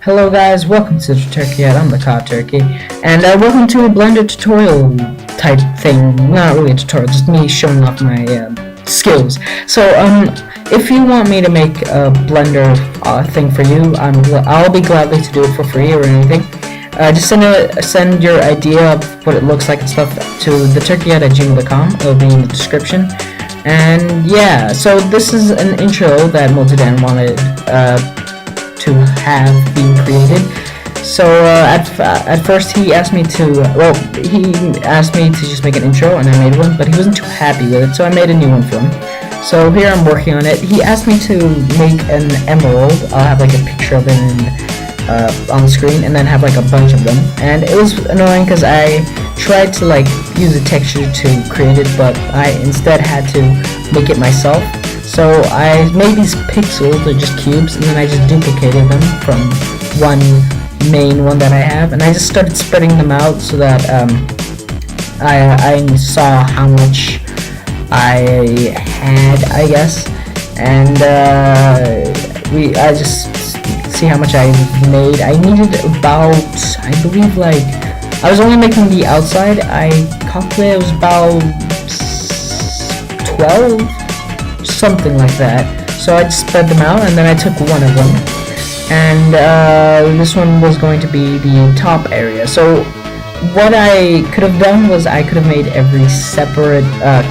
Hello guys, welcome to the Turkey Head. I'm the Cod Turkey, and welcome to a Blender tutorial type thing. Not really a tutorial, just me showing off my skills. So if you want me to make a Blender thing for you, I'll be gladly to do it for free or anything. Just send your idea of what it looks like and stuff to theturkeyhead@gmail.com. It'll be in the description. And yeah, so this is an intro that Multidan wanted to have being created. So at first he asked me to just make an intro, and I made one, but he wasn't too happy with it, so I made a new one for him. So here I'm working on it. He asked me to make an emerald. I'll have like a picture of it on the screen, and then have like a bunch of them. And it was annoying because I tried to like use a texture to create it, but I instead had to make it myself. So I made these pixels, they're just cubes, and then I just duplicated them from one main one that I have, and I just started spreading them out so that I saw how much I had, I guess, and I just see how much I made. I needed about, I believe, like, I was only making the outside. I calculated it was about 12. Something like that. So I just spread them out, and then I took one of them, and this one was going to be the top area. So what I could have done was I could have made every separate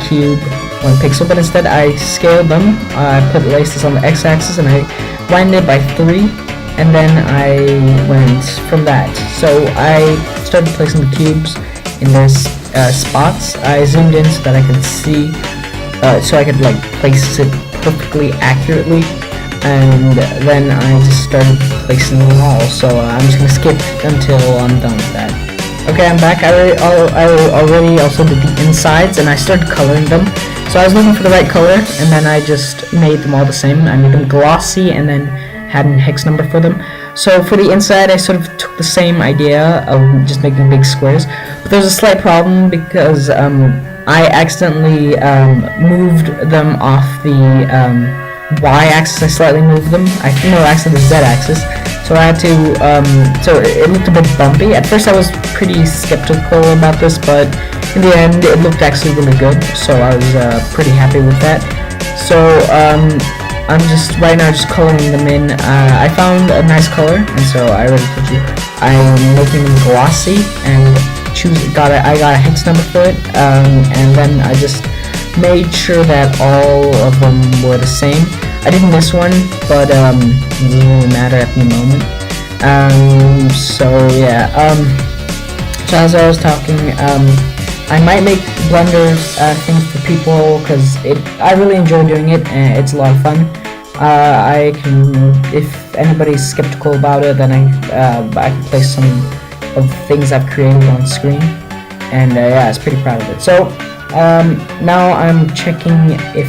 cube one pixel, but instead I scaled them. I put laces on the x-axis, and I widened it by 3, and then I went from that. So I started placing the cubes in their spots. I zoomed in so that I could see, so I could like place it perfectly accurately, and then I just started placing them all. So I'm just gonna skip until I'm done with that. Okay, I'm back. I already also did the insides, and I started coloring them. So I was looking for the right color, and then I just made them all the same. I made them glossy, and then had a hex number for them. So for the inside, I sort of took the same idea of just making big squares, but there's a slight problem because I accidentally moved them off the y-axis. I slightly moved them. Actually the z-axis. So I had to, so it looked a bit bumpy. At first I was pretty skeptical about this, but in the end it looked actually really good. So I was pretty happy with that. So I'm just right now just coloring them in. I found a nice color, and so I already told you I'm making them glossy, and I got a hex number for it, and then I just made sure that all of them were the same. I didn't miss one, but it doesn't really matter at the moment. So yeah, so as I was talking, I might make Blender things for people, because I really enjoy doing it, and it's a lot of fun. I can, if anybody's skeptical about it, then I can place some of things I've created on screen, and yeah, I was pretty proud of it. So now I'm checking if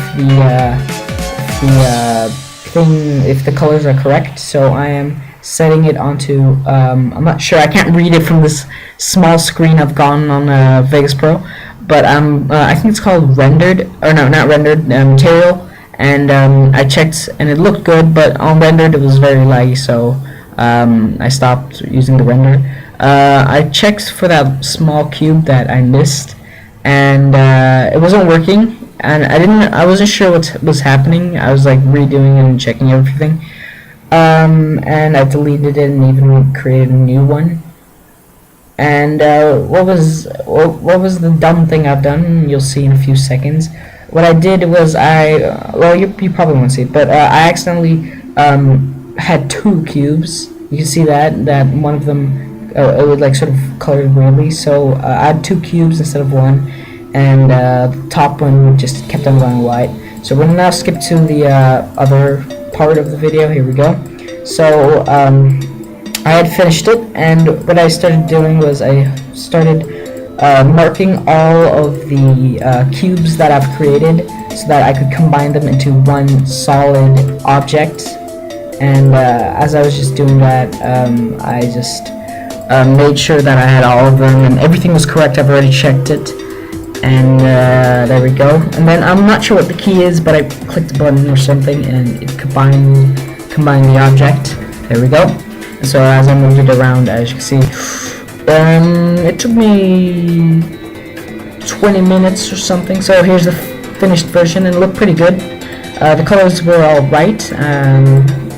the colors are correct. So I am setting it onto, I'm not sure, I can't read it from this small screen I've gotten on Vegas Pro, but I think it's called rendered, or no, not rendered, material, and I checked and it looked good, but on rendered it was very laggy, so I stopped using the render. I checked for that small cube that I missed, and it wasn't working, and I wasn't sure what was happening. I was like redoing and checking everything, and I deleted it and even created a new one. And what was the dumb thing I've done? You'll see in a few seconds. What I did was you probably won't see it, but I accidentally had 2 cubes. You can see that one of them it would like sort of colored weirdly. So I had 2 cubes instead of 1, and the top one just kept on going white. So we're gonna now skip to the other part of the video. Here we go. So I had finished it, and what I started doing was I started marking all of the cubes that I've created so that I could combine them into one solid object. And as I was just doing that, I just made sure that I had all of them and everything was correct. I've already checked it, and there we go. And then I'm not sure what the key is, but I clicked a button or something, and it combined the object. There we go. So as I moved it around, as you can see, it took me 20 minutes or something. So here's the finished version, and it looked pretty good. The colors were all right.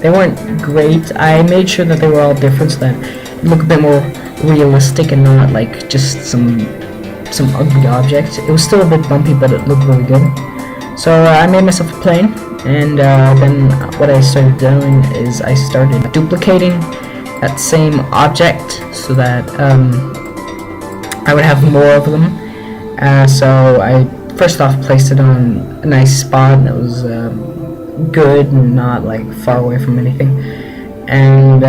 They weren't great. I made sure that they were all different so that it looked a bit more realistic and not like just some ugly object. It was still a bit bumpy, but it looked really good. So I made myself a plane, and then what I started doing is I started duplicating that same object so that I would have more of them. So I first off placed it on a nice spot that was good and not like far away from anything, and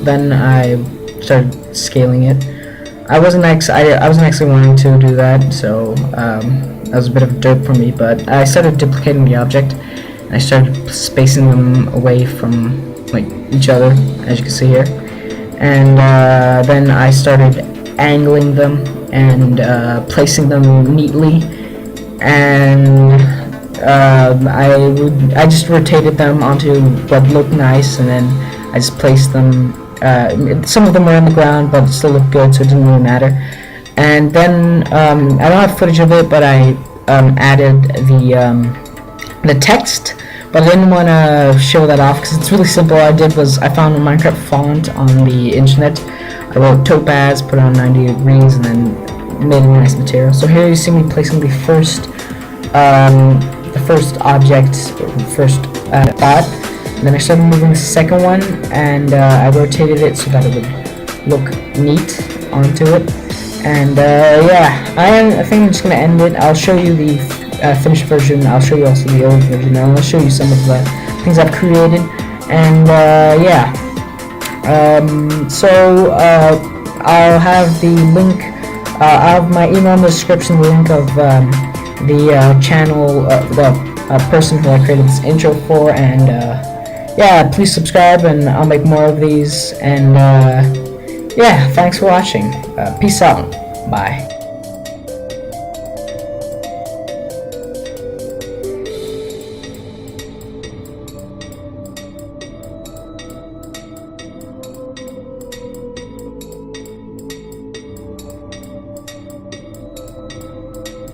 then I started scaling it. I wasn't actually wanting to do that, so that was a bit of dirt for me, but I started duplicating the object, and I started spacing them away from like each other, as you can see here, and then I started angling them and placing them neatly, and I just rotated them onto what looked nice, and then I just placed them. Some of them were on the ground, but it still looked good, so it didn't really matter. And then I don't have footage of it, but I added the text, but I didn't want to show that off because it's really simple. All I did was I found a Minecraft font on the internet. I wrote Topaz, put it on 90 degrees, and then made a nice material. So here you see me placing the first object, first spot. And then I started moving the second one, and I rotated it so that it would look neat onto it. And yeah, I think I'm just gonna end it. I'll show you the finished version. I'll show you also the old version, and I'll show you some of the things I've created. And yeah. So I'll have the link. I'll have my email in the description. The link of the channel, the person who I created this intro for, and yeah, please subscribe, and I'll make more of these. And yeah, thanks for watching. Peace out. Bye.